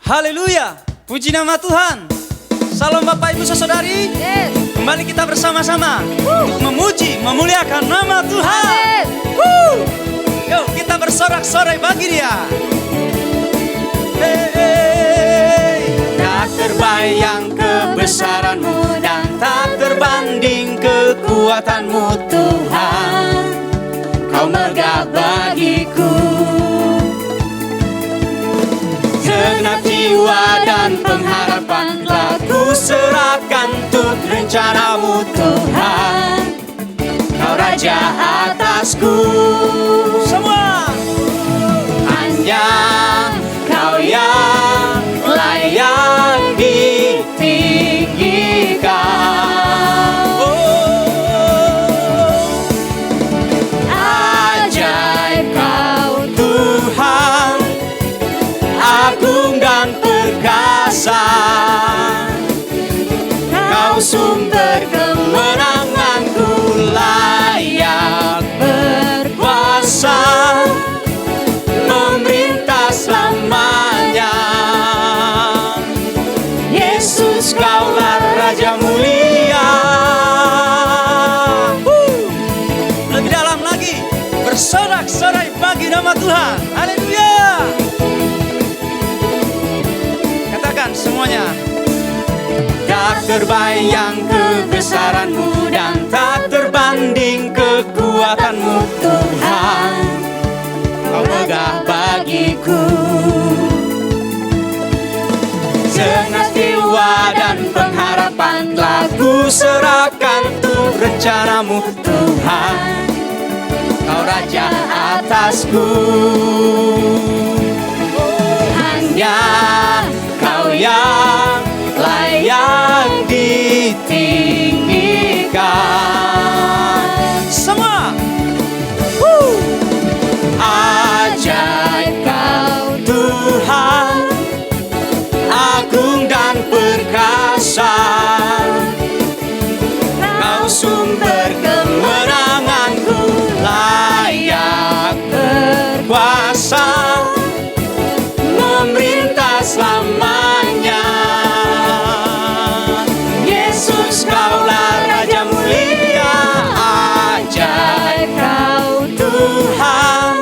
Haleluya, puji nama Tuhan. Salam Bapak Ibu Saudari. Kembali kita bersama-sama untuk memuji, memuliakan nama Tuhan. Yuk kita bersorak-sorai bagi Dia. Tak terbayang kebesaran-Mu dan tak terbanding kekuatan-Mu Tuhan. Kau megah bagiku. Segenap jiwa dan pengharapan telah ku serahkan untuk rencana-Mu Tuhan. Kau Raja atasku. Semua hanya Kau yang layak ditinggikan. Ajaib Kau Tuhan, agung dan perkasa. Kau sumber kemenanganku, layak berkuasa, memerintah selamanya. Yesus Kaulah Raja mulia. Lebih dalam lagi, bersorak-sorai bagi nama Tuhan. Haleluya. Katakan semuanya. Tak terbayang kebesaran-Mu dan tak terbanding kekuatan-Mu Tuhan. Kau megah bagiku. Segenap jiwa dan pengharapan telah ku serahkan untuk rencana-Mu Tuhan. Kau Raja atasku. Hanya Kau yang layak ditinggikan. Semua ajaib Kau Tuhan, agung dan perkasa. Kau sumber kemenanganku, layak berkuasa, memerintah selamanya. Yesus Kaulah Raja mulia. Ajaib Kau Tuhan,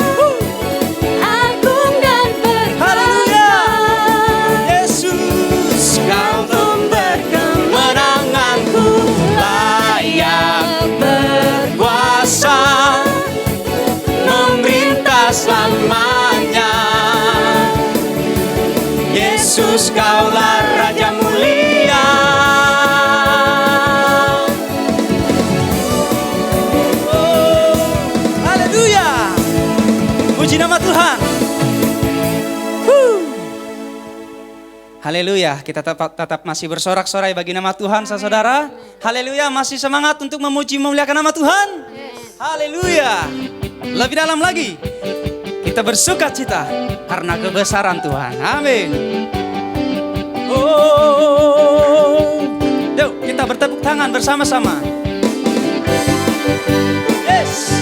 agung dan perkasa. Yesus Kau sumber kemenanganku, layak berkuasa, memerintah selamanya. Yesus Kaulah Raja mulia. Haleluya, puji nama Tuhan. Haleluya, kita tetap masih bersorak-sorai bagi nama Tuhan, saudara. Haleluya, masih semangat untuk memuji, memuliakan nama Tuhan. Haleluya. Lebih dalam lagi, kita bersuka cita karena kebesaran Tuhan. Amin. Yuk kita bertepuk tangan bersama-sama. Yes.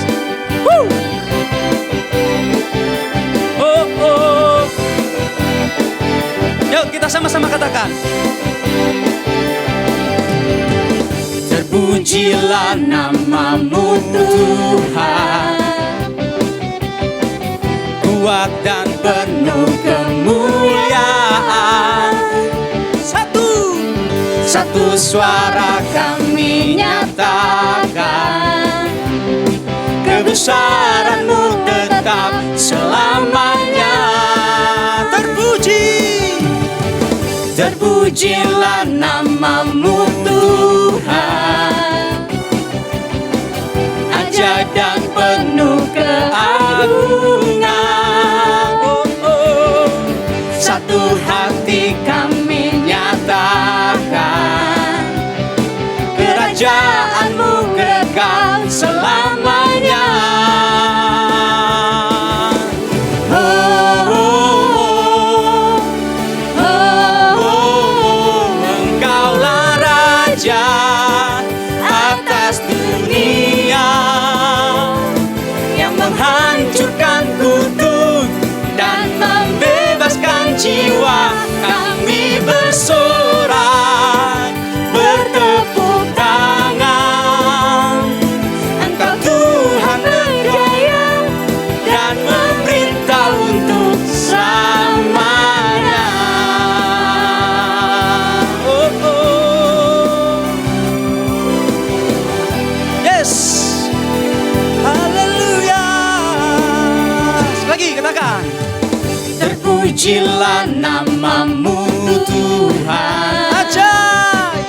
Yuk kita sama-sama katakan. Terpujilah nama-Mu Tuhan, kuat dan penuh kemuliaan. Satu suara kami nyatakan, kebesaran-Mu tetap selamanya. Terpujilah nama-Mu Tuhan, ajaib dan penuh keagungan. Satu hati kami nyatakan, kerajaan-Mu kekal selamanya. Engkaulah Raja atas dunia, yang menghancurkan kutuk dan membebaskan jiwa. pujilah nama-Mu Tuhan. Ajaib,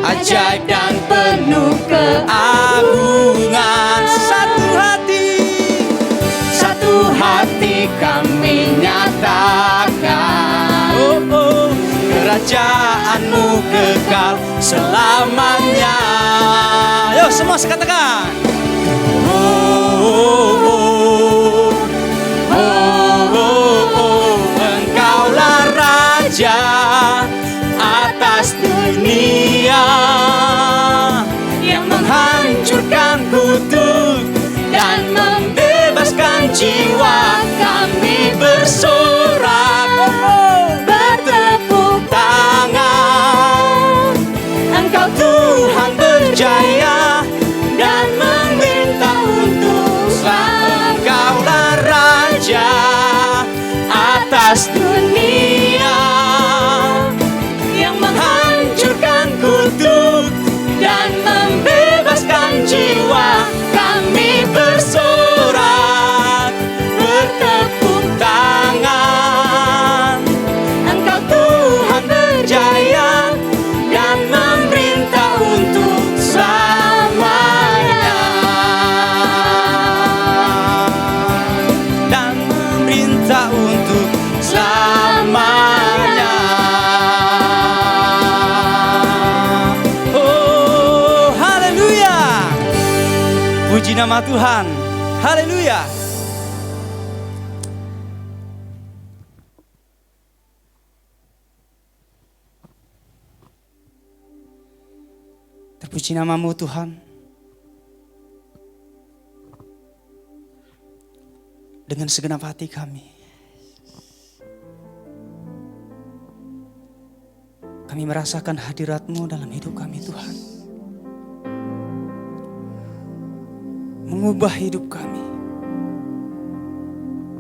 ajaib dan penuh keagungan. Satu hati kami nyatakan, kerajaan-Mu kekal selamanya. Yuk semua sekatakan. Engkaulah Raja atas dunia, yang menghancurkan kutuk dan membebaskan jiwa. Kami bersorak, bertepuk tangan. Engkau Tuhan berjaya dan memerintah untuk selamat. Engkaulah Raja atas dunia, yang menghancurkan kutuk dan membebaskan jiwa. Kami bersorak, bertepuk tangan. Engkau Tuhan berjaya dan memerintah untuk selamanya. Dan memerintah untuk selamanya. Oh, haleluya. Puji nama Tuhan. Haleluya. Terpuji nama-Mu Tuhan. Dengan segenap hati kami merasakan hadirat-Mu dalam hidup kami Tuhan. Mengubah hidup kami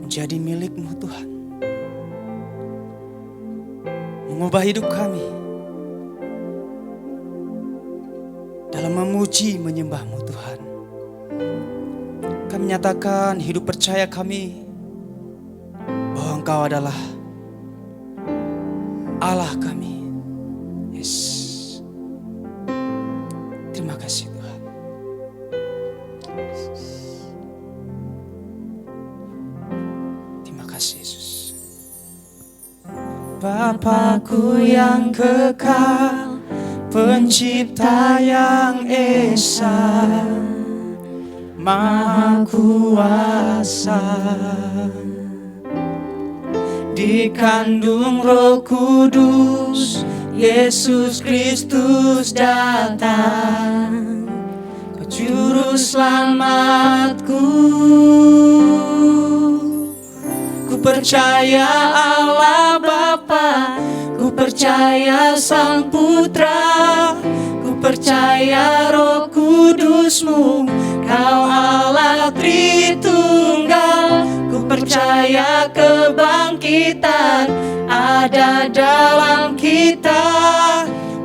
menjadi milik-Mu Tuhan. Mengubah hidup kami dalam memuji menyembah-Mu Tuhan. Kami nyatakan hidup percaya kami bahwa Engkau adalah Allah kami. Yes. Terima kasih Tuhan. Terima kasih Yesus. Bapakku yang kekal, Pencipta yang esa, Maha Kuasa, dikandung Roh Kudus, Yesus Kristus datang, Juru Selamatku. Ku percaya Allah Bapa, ku percaya Sang Putra, ku percaya Roh Kudus-Mu, Kau Allah Tritunggal. Ku percaya kebangkitan ada dalam kita.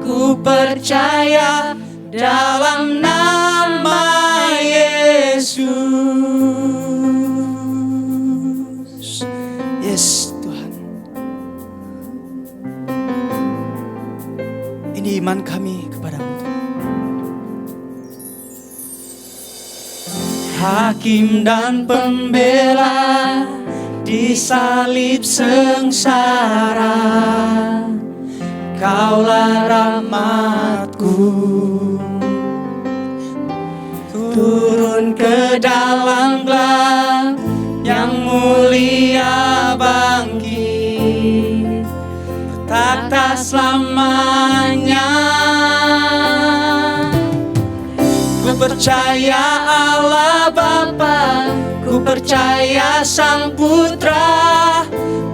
Ku percaya dalam nama Yesus. Yes Tuhan. Ini iman kami kepadamu. Hakim dan pembela disalib sengsara, Kaulah rahmatku. Turun ke dalam gelap yang mulia bangkit, bertakhta selamanya. Ku percaya Allah Bapa, ku percaya Sang Putra,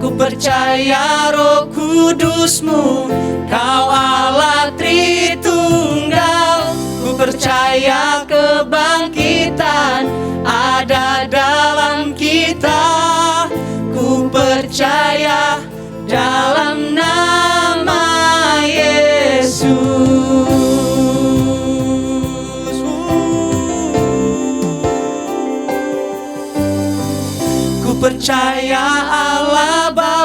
ku percaya Roh Kudus-Mu, Kau Allah Tritunggal. Ku percaya kebangkitan ada dalam kita. Ku percaya dalam nama Yesus. Ku percaya Allah Bapa,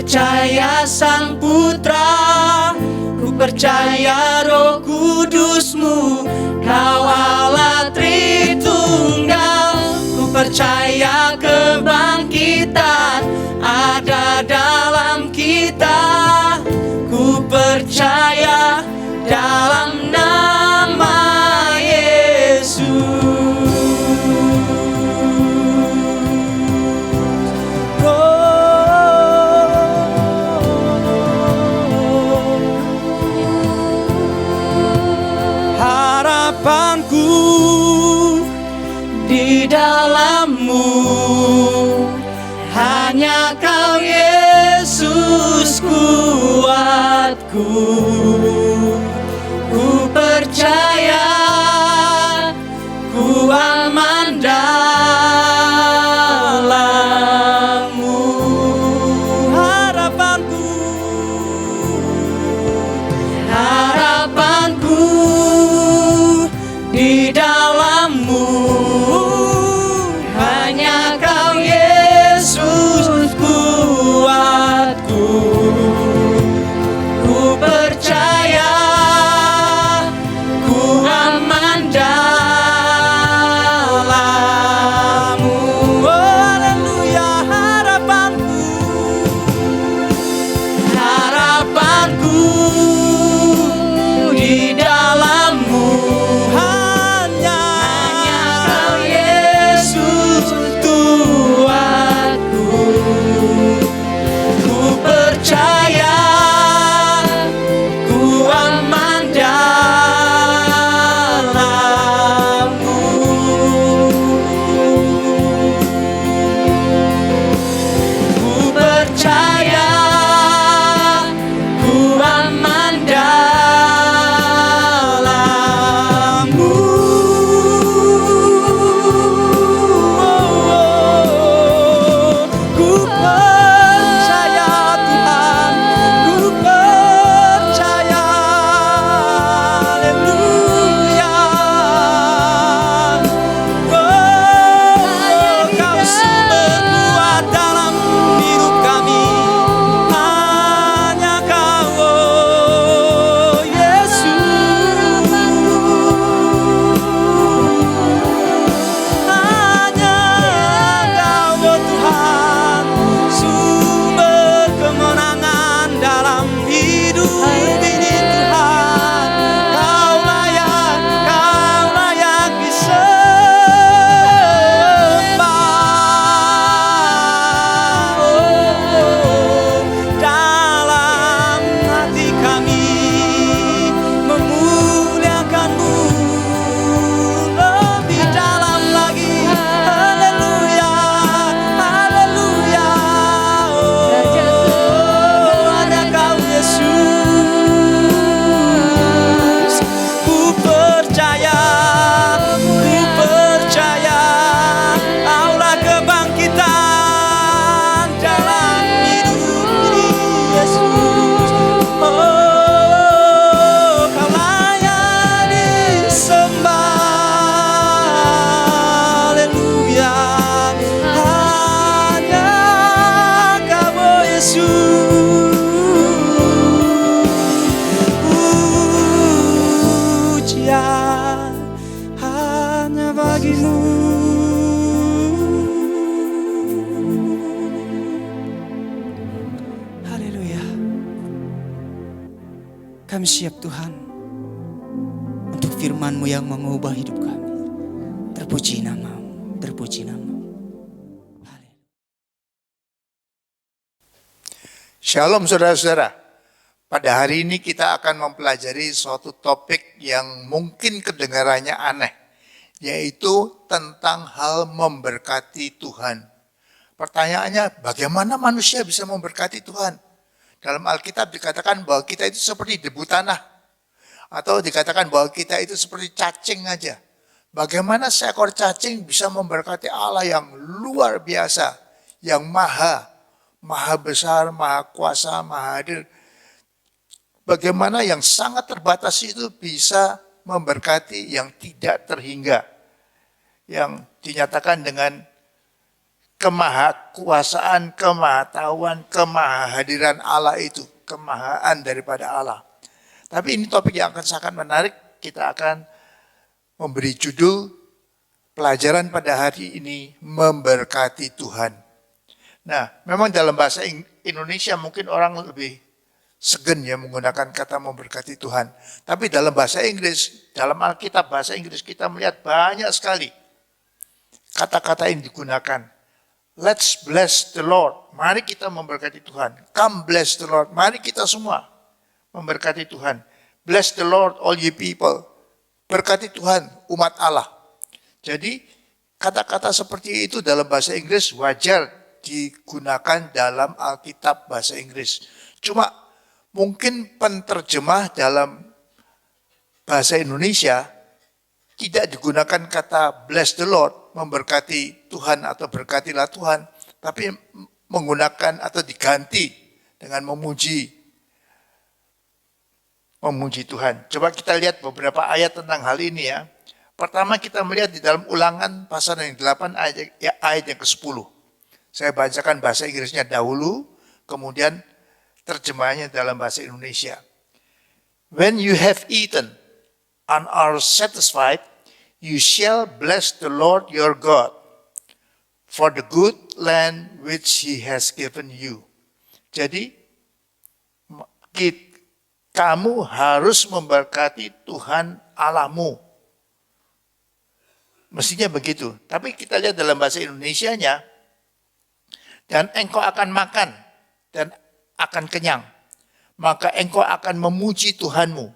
percaya Sang Putra, ku percaya Roh Kudus-Mu, Kau Allah Tritunggal. Ku percaya kebangkitan ada dalam kita. Ku percaya dalam nama Yesus. Harapanku di dalam-Mu, hanya Kau Yesus kuatku. Ku percaya ku aman dalam-Mu. Harapanku, harapanku di dalam-Mu, hanya Kau Yesus kuatku. Ku percaya ku aman dalam-Mu. Oh, haleluya, harapanku, harapanku di dalam-Mu, hanya Kau Yesus kuatku. Ku percaya ku aman dalam-Mu. Ku percaya ku aman dalam-Mu. Ku percaya Tuhan, ku percaya, haleluya. Oh, Kau sumber kuat dalam hidup kami, hanya Kau, oh Yesus. Hanya Kau, oh Tuhan, sumber kemenangan dalam hidup ini Tuhan. Kau layak disembah. Oh, dalam hati kami memuliakan-Mu lebih dalam lagi. Haleluya, haleluya. Oh, hanya Kau Yesus. Ku percaya Aulah kebangkitan dalam hidup ini Yesus. Oh, Kau layak disembah. Haleluya, hanya Kau, oh Yesus. Pujian hanya bagi-Mu. Haleluya. Kami siap Tuhan untuk firman-Mu yang mengubah hidup kami. Terpuji nama-Mu, terpuji nama-Mu. Haleluya. Shalom saudara-saudara. Pada hari ini kita akan mempelajari suatu topik yang mungkin kedengarannya aneh, yaitu tentang hal memberkati Tuhan. Pertanyaannya, bagaimana manusia bisa memberkati Tuhan? Dalam Alkitab dikatakan bahwa kita itu seperti debu tanah, atau dikatakan bahwa kita itu seperti cacing aja. Bagaimana seekor cacing bisa memberkati Allah yang luar biasa, yang maha besar, maha kuasa, maha hadir. Bagaimana yang sangat terbatas itu bisa memberkati yang tidak terhingga, yang dinyatakan dengan kemahakuasaan, kemahatauan, kemahahadiran Allah itu, kemahaan daripada Allah. Tapi ini topik yang akan sangat menarik. Kita akan memberi judul pelajaran pada hari ini, memberkati Tuhan. Nah, memang dalam bahasa Indonesia mungkin orang lebih segan ya menggunakan kata memberkati Tuhan. Tapi dalam bahasa Inggris, dalam Alkitab bahasa Inggris kita melihat banyak sekali kata-kata yang digunakan. Let's bless the Lord. Mari kita memberkati Tuhan. Come bless the Lord. Mari kita semua memberkati Tuhan. Bless the Lord all ye people. Berkati Tuhan umat Allah. Jadi kata-kata seperti itu dalam bahasa Inggris wajar digunakan dalam Alkitab bahasa Inggris. Cuma mungkin penterjemah dalam bahasa Indonesia tidak digunakan kata bless the Lord, memberkati Tuhan atau berkatilah Tuhan, tapi menggunakan atau diganti dengan memuji Tuhan. Coba kita lihat beberapa ayat tentang hal ini ya. Pertama kita melihat di dalam Ulangan pasal yang 8 ayat yang ke-10. Saya bacakan bahasa Inggrisnya dahulu, kemudian terjemahannya dalam bahasa Indonesia. When you have eaten and are satisfied, you shall bless the Lord your God for the good land which He has given you. Jadi, kamu harus memberkati Tuhan Allahmu. Mestinya begitu. Tapi kita lihat dalam bahasa Indonesianya, dan engkau akan makan dan akan kenyang. Maka engkau akan memuji Tuhanmu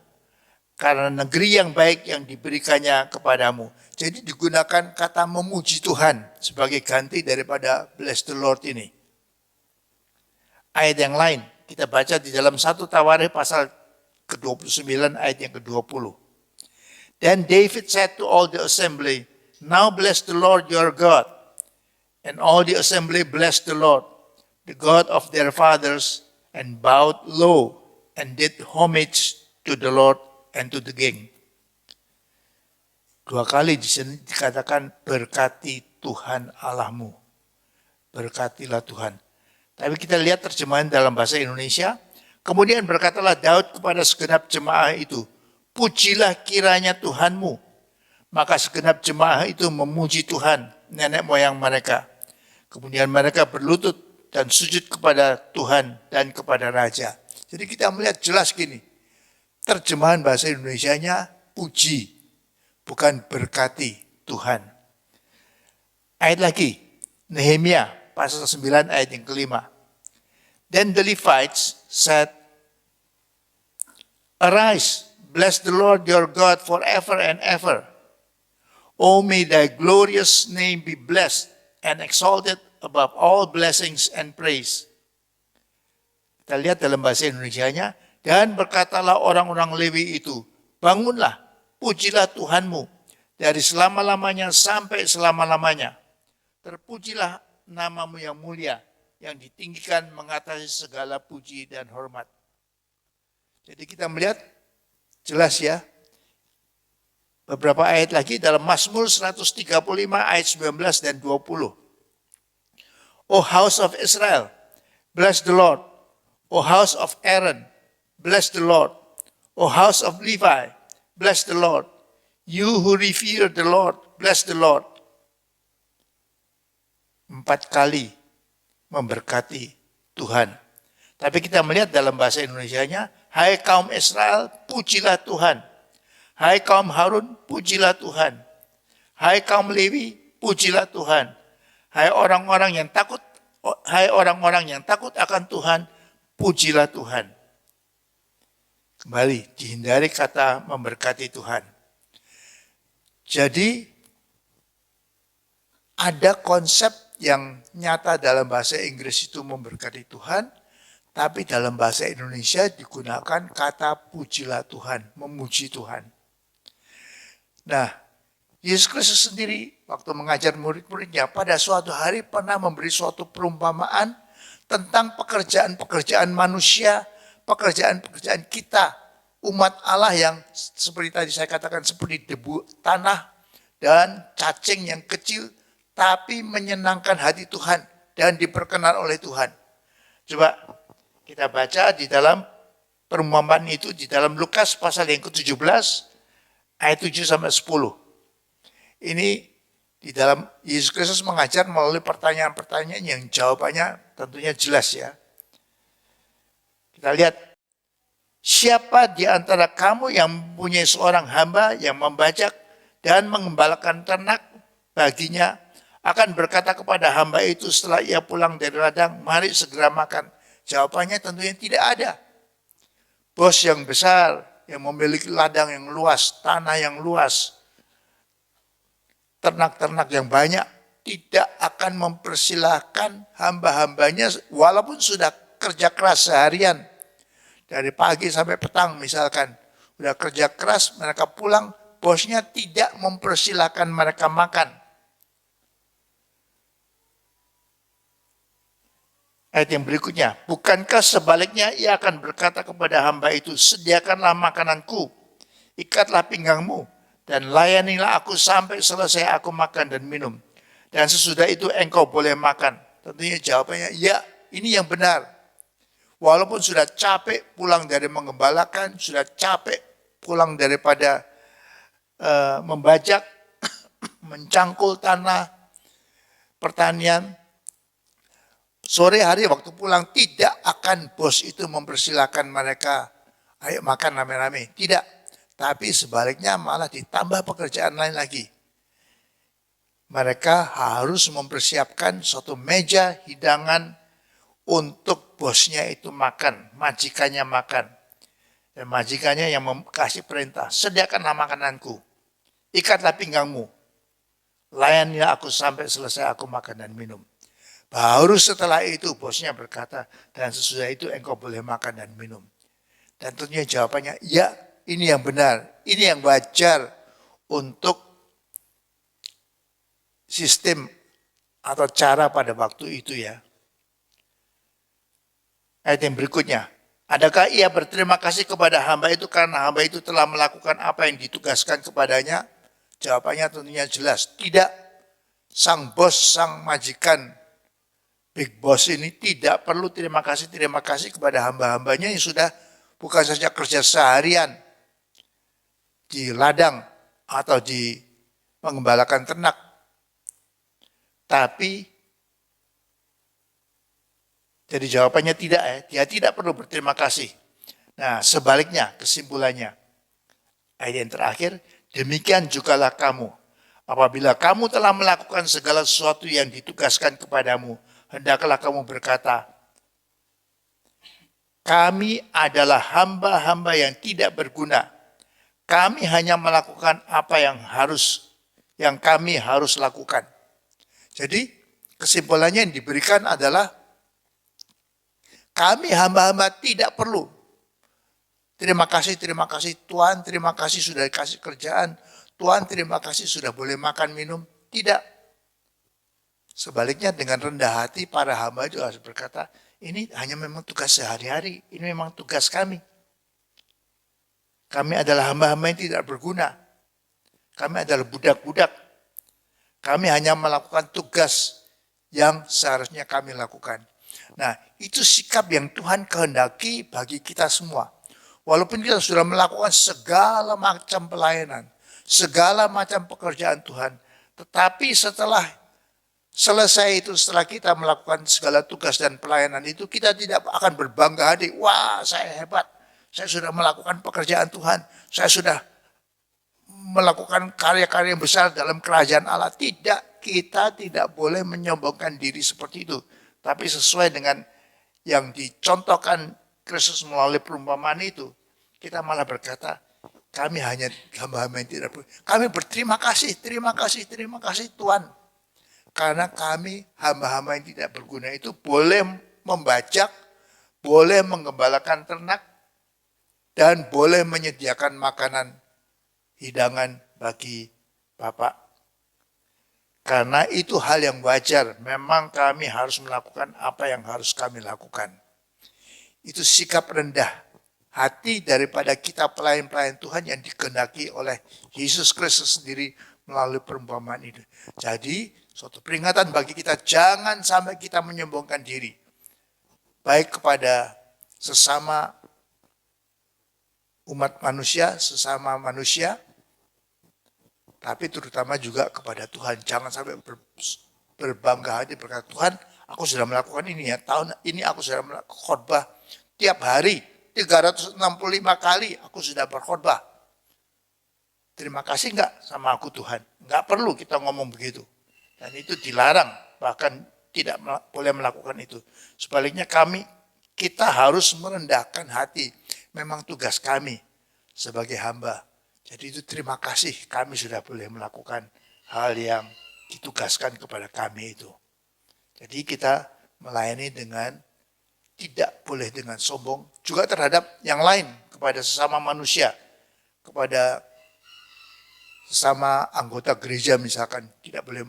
karena negeri yang baik yang diberikannya kepadamu. Jadi digunakan kata memuji Tuhan sebagai ganti daripada bless the Lord ini. Ayat yang lain kita baca di dalam 1 Tawarikh pasal ke-29 ayat yang ke-20. Then David said to all the assembly, now bless the Lord your God. And all the assembly blessed the Lord, the God of their fathers, and bowed low and did homage to the Lord and to the king. 2 kali di sini dikatakan berkati Tuhan Allahmu. Berkatilah Tuhan. Tapi kita lihat terjemahan dalam bahasa Indonesia. Kemudian berkatalah Daud kepada segenap jemaah itu, pujilah kiranya Tuhanmu. Maka segenap jemaah itu memuji Tuhan, nenek moyang mereka. Kemudian mereka berlutut dan sujud kepada Tuhan dan kepada Raja. Jadi kita melihat jelas gini, terjemahan bahasa Indonesianya puji, bukan berkati Tuhan. Ayat lagi, Nehemia pasal 9 ayat yang kelima. Then the Levites said, arise, bless the Lord your God forever and ever. Oh, may thy glorious name be blessed and exalted above all blessings and praise. Kita lihat dalam bahasa Indonesianya, dan berkatalah orang-orang Lewi itu, bangunlah, pujilah Tuhanmu dari selama-lamanya sampai selama-lamanya. Terpujilah namamu yang mulia, yang ditinggikan mengatasi segala puji dan hormat. Jadi kita melihat jelas ya, beberapa ayat lagi dalam Mazmur 135 ayat 19 dan 20. O house of Israel, bless the Lord. O house of Aaron, bless the Lord. O house of Levi, bless the Lord. You who revere the Lord, bless the Lord. 4 kali memberkati Tuhan. Tapi kita melihat dalam bahasa Indonesianya, hai kaum Israel, pujilah Tuhan. Hai kaum Harun, pujilah Tuhan. Hai kaum Lewi, pujilah Tuhan. Hai orang-orang yang takut akan Tuhan, pujilah Tuhan. Kembali, dihindari kata memberkati Tuhan. Jadi, ada konsep yang nyata dalam bahasa Inggris itu memberkati Tuhan, tapi dalam bahasa Indonesia digunakan kata pujilah Tuhan, memuji Tuhan. Nah, Yesus Kristus sendiri waktu mengajar murid-muridnya pada suatu hari pernah memberi suatu perumpamaan tentang pekerjaan-pekerjaan manusia, pekerjaan-pekerjaan kita, umat Allah yang seperti tadi saya katakan seperti debu tanah dan cacing yang kecil, tapi menyenangkan hati Tuhan dan diperkenan oleh Tuhan. Coba kita baca di dalam perumpamaan itu di dalam Lukas pasal yang ke-17 ayat 7 sampai 10. Ini di dalam Yesus Kristus mengajar melalui pertanyaan-pertanyaan yang jawabannya tentunya jelas ya. Kita lihat, siapa di antara kamu yang mempunyai seorang hamba yang membajak dan mengembalakan ternak baginya, akan berkata kepada hamba itu setelah ia pulang dari ladang, mari segera makan. Jawabannya tentunya tidak ada. Bos yang besar, yang memiliki ladang yang luas, tanah yang luas, ternak-ternak yang banyak, tidak akan mempersilahkan hamba-hambanya walaupun sudah kerja keras seharian. Dari pagi sampai petang misalkan, sudah kerja keras, mereka pulang, bosnya tidak mempersilahkan mereka makan. Ayat yang berikutnya, bukankah sebaliknya ia akan berkata kepada hamba itu, sediakanlah makananku, ikatlah pinggangmu, dan layanilah aku sampai selesai aku makan dan minum. Dan sesudah itu engkau boleh makan. Tentunya jawabannya, ya ini yang benar. Walaupun sudah capek pulang dari mengembalakan, sudah capek pulang daripada membajak, mencangkul tanah, pertanian, sore hari waktu pulang tidak akan bos itu mempersilahkan mereka, ayo makan rame-rame. Tidak, tapi sebaliknya malah ditambah pekerjaan lain lagi. Mereka harus mempersiapkan suatu meja hidangan untuk bosnya itu makan, majikannya makan. Dan majikannya yang kasih perintah, sediakanlah makananku, ikatlah pinggangmu, layanilah aku sampai selesai aku makan dan minum. Baru setelah itu bosnya berkata, dan sesudah itu engkau boleh makan dan minum. Dan tentunya jawabannya, ya ini yang benar, ini yang wajar untuk sistem atau cara pada waktu itu ya. Ayat yang berikutnya, adakah ia berterima kasih kepada hamba itu karena hamba itu telah melakukan apa yang ditugaskan kepadanya? Jawabannya tentunya jelas, tidak. Sang bos, sang majikan, big boss ini tidak perlu terima kasih kepada hamba-hambanya yang sudah bukan saja kerja seharian di ladang atau di mengembalakan ternak, tapi jadi jawabannya tidak ya, dia tidak perlu berterima kasih. Nah sebaliknya kesimpulannya, ayat yang terakhir, demikian jugalah kamu, apabila kamu telah melakukan segala sesuatu yang ditugaskan kepadamu, hendaklah kamu berkata, kami adalah hamba-hamba yang tidak berguna. Kami hanya melakukan apa yang kami harus lakukan. Jadi kesimpulannya yang diberikan adalah kami hamba-hamba tidak perlu. Terima kasih Tuhan, terima kasih sudah dikasih kerjaan. Tuhan terima kasih sudah boleh makan minum. Tidak. Sebaliknya dengan rendah hati para hamba itu harus berkata, ini hanya memang tugas sehari-hari, ini memang tugas kami. Kami adalah hamba-hamba yang tidak berguna. Kami adalah budak-budak. Kami hanya melakukan tugas yang seharusnya kami lakukan. Nah, itu sikap yang Tuhan kehendaki bagi kita semua. Walaupun kita sudah melakukan segala macam pelayanan, segala macam pekerjaan Tuhan, tetapi setelah selesai itu, setelah kita melakukan segala tugas dan pelayanan itu, kita tidak akan berbangga hati. Wah, saya hebat. Saya sudah melakukan pekerjaan Tuhan. Saya sudah melakukan karya-karya yang besar dalam kerajaan Allah. Tidak, kita tidak boleh menyombongkan diri seperti itu. Tapi sesuai dengan yang dicontohkan Kristus melalui perumpamaan itu, kita malah berkata, kami hanya hamba-hamba yang tidak berguna. Kami berterima kasih, terima kasih Tuhan. Karena kami hamba-hamba yang tidak berguna itu boleh membajak, boleh menggembalakan ternak, dan boleh menyediakan makanan hidangan bagi Bapak. Karena itu hal yang wajar, memang kami harus melakukan apa yang harus kami lakukan. Itu sikap rendah hati daripada kita pelayan-pelayan Tuhan yang dikehendaki oleh Yesus Kristus sendiri melalui perumpamaan itu. Jadi Suatu peringatan bagi kita, jangan sampai kita menyombongkan diri. Baik kepada sesama umat manusia, sesama manusia, tapi terutama juga kepada Tuhan. Jangan sampai berbangga hati berkata, Tuhan, aku sudah melakukan ini ya. Tahun ini aku sudah melakukan khotbah tiap hari. 365 kali aku sudah berkhotbah. Terima kasih enggak sama aku Tuhan? Enggak perlu kita ngomong begitu. Dan itu dilarang, bahkan tidak boleh melakukan itu. Sebaliknya kita harus merendahkan hati. Memang tugas kami sebagai hamba. Jadi itu terima kasih kami sudah boleh melakukan hal yang ditugaskan kepada kami itu. Jadi kita melayani dengan tidak boleh dengan sombong. Juga terhadap yang lain, kepada sesama manusia. Kepada sesama anggota gereja misalkan. Tidak boleh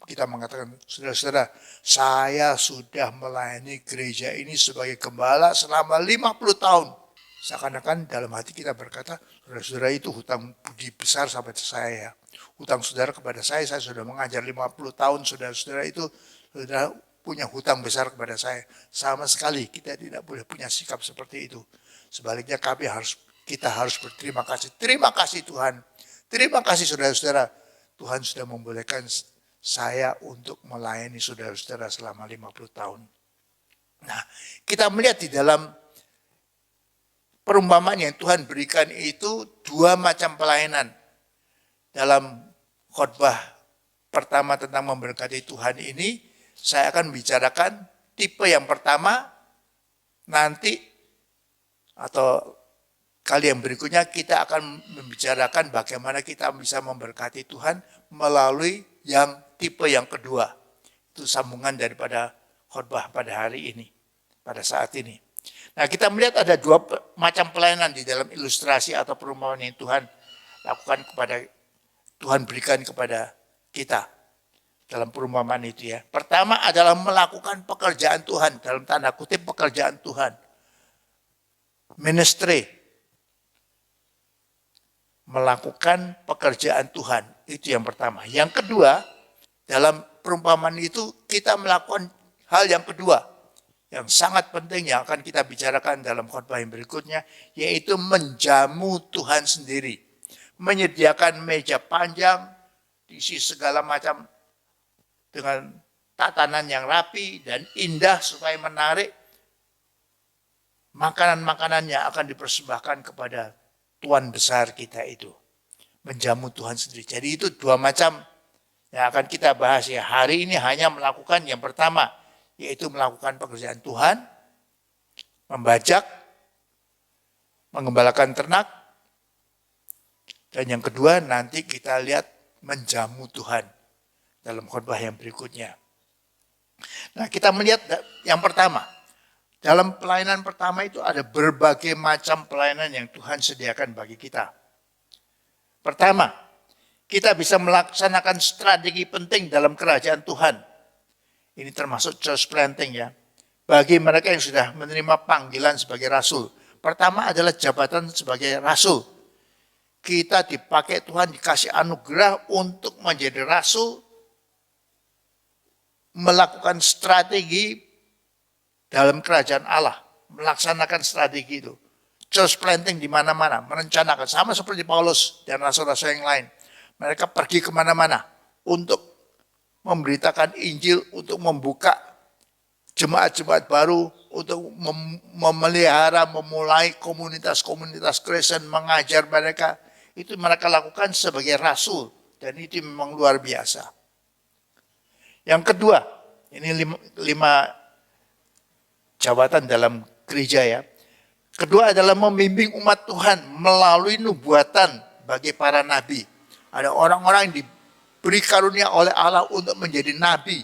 kita mengatakan, saudara-saudara, saya sudah melayani gereja ini sebagai gembala selama 50 tahun. Seakan-akan dalam hati kita berkata, saudara-saudara itu hutang budi besar sampai saya. Hutang saudara kepada saya sudah mengajar 50 tahun, saudara-saudara itu saudara punya hutang besar kepada saya. Sama sekali kita tidak boleh punya sikap seperti itu. Sebaliknya kita harus berterima kasih. Terima kasih Tuhan. Terima kasih saudara-saudara. Tuhan sudah membolehkan saya untuk melayani saudara-saudara selama 50 tahun. Nah, kita melihat di dalam perumpamaan yang Tuhan berikan itu 2 macam pelayanan. Dalam khotbah pertama tentang memberkati Tuhan ini, saya akan bicarakan tipe yang pertama, nanti atau kali yang berikutnya kita akan membicarakan bagaimana kita bisa memberkati Tuhan melalui yang tipe yang kedua. Itu sambungan daripada khotbah pada hari ini, pada saat ini. Nah, kita melihat ada 2 macam pelayanan di dalam ilustrasi atau perumpamaan yang Tuhan lakukan Tuhan berikan kepada kita dalam perumpamaan itu ya. Pertama adalah melakukan pekerjaan Tuhan, dalam tanda kutip pekerjaan Tuhan. Ministry. Melakukan pekerjaan Tuhan, itu yang pertama. Yang kedua, dalam perumpamaan itu kita melakukan hal yang kedua, yang sangat penting yang akan kita bicarakan dalam khotbah yang berikutnya, yaitu menjamu Tuhan sendiri. Menyediakan meja panjang, diisi segala macam dengan tatanan yang rapi dan indah supaya menarik. Makanan-makanan yang akan dipersembahkan kepada Tuhan besar kita itu. Menjamu Tuhan sendiri. Jadi itu 2 macam yang akan kita bahas ya. Hari ini hanya melakukan yang pertama, yaitu melakukan pekerjaan Tuhan, membajak, mengembalakan ternak, dan yang kedua nanti kita lihat menjamu Tuhan dalam khotbah yang berikutnya. Nah, kita melihat yang pertama, dalam pelayanan pertama itu ada berbagai macam pelayanan yang Tuhan sediakan bagi kita. Pertama, kita bisa melaksanakan strategi penting dalam kerajaan Tuhan. Ini termasuk church planting ya. Bagi mereka yang sudah menerima panggilan sebagai rasul. Pertama adalah jabatan sebagai rasul. Kita dipakai Tuhan, dikasih anugerah untuk menjadi rasul. Melakukan strategi dalam kerajaan Allah. Melaksanakan strategi itu. Church planting di mana-mana. Merencanakan. Sama seperti Paulus dan rasul-rasul yang lain. Mereka pergi kemana-mana untuk memberitakan Injil, untuk membuka jemaat-jemaat baru, untuk memelihara, memulai komunitas-komunitas Kristen, mengajar mereka. Itu mereka lakukan sebagai rasul. Dan itu memang luar biasa. Yang kedua, ini 5 jabatan dalam gereja ya. Kedua adalah membimbing umat Tuhan melalui nubuatan bagi para nabi. Ada orang-orang yang diberi karunia oleh Allah untuk menjadi nabi.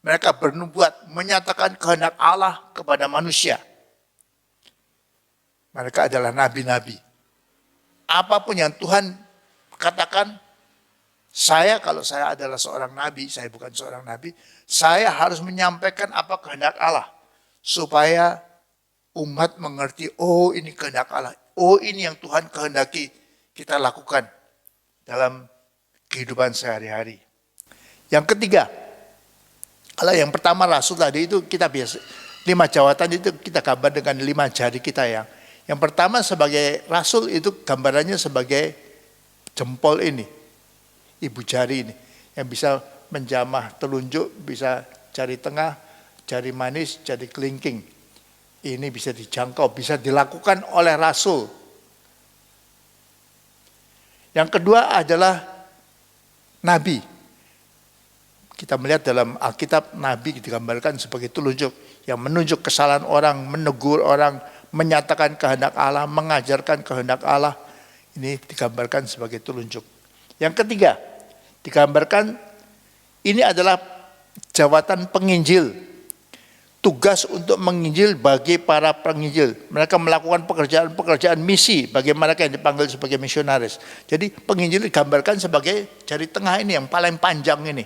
Mereka bernubuat, menyatakan kehendak Allah kepada manusia. Mereka adalah nabi-nabi. Apapun yang Tuhan katakan, kalau saya adalah seorang nabi, saya bukan seorang nabi, saya harus menyampaikan apa kehendak Allah. Supaya umat mengerti, oh ini kehendak Allah. Oh ini yang Tuhan kehendaki kita lakukan dalam kehidupan sehari-hari. Yang ketiga, Kalau yang pertama rasul tadi itu kita biasa 5 jawatan itu kita gambar dengan 5 jari kita ya. Yang pertama sebagai rasul itu gambarannya sebagai jempol ini, ibu jari ini yang bisa menjamah telunjuk, bisa jari tengah, jari manis, jari kelingking. Ini bisa dijangkau, bisa dilakukan oleh rasul. Yang kedua adalah nabi. Kita melihat dalam Alkitab, nabi digambarkan sebagai telunjuk yang menunjuk kesalahan orang, menegur orang, menyatakan kehendak Allah, mengajarkan kehendak Allah. Ini digambarkan sebagai telunjuk. Yang ketiga, digambarkan ini adalah jawatan penginjil. Tugas untuk menginjil bagi para penginjil. Mereka melakukan pekerjaan-pekerjaan misi bagi mereka yang dipanggil sebagai misionaris. Jadi penginjil digambarkan sebagai jari tengah ini yang paling panjang ini.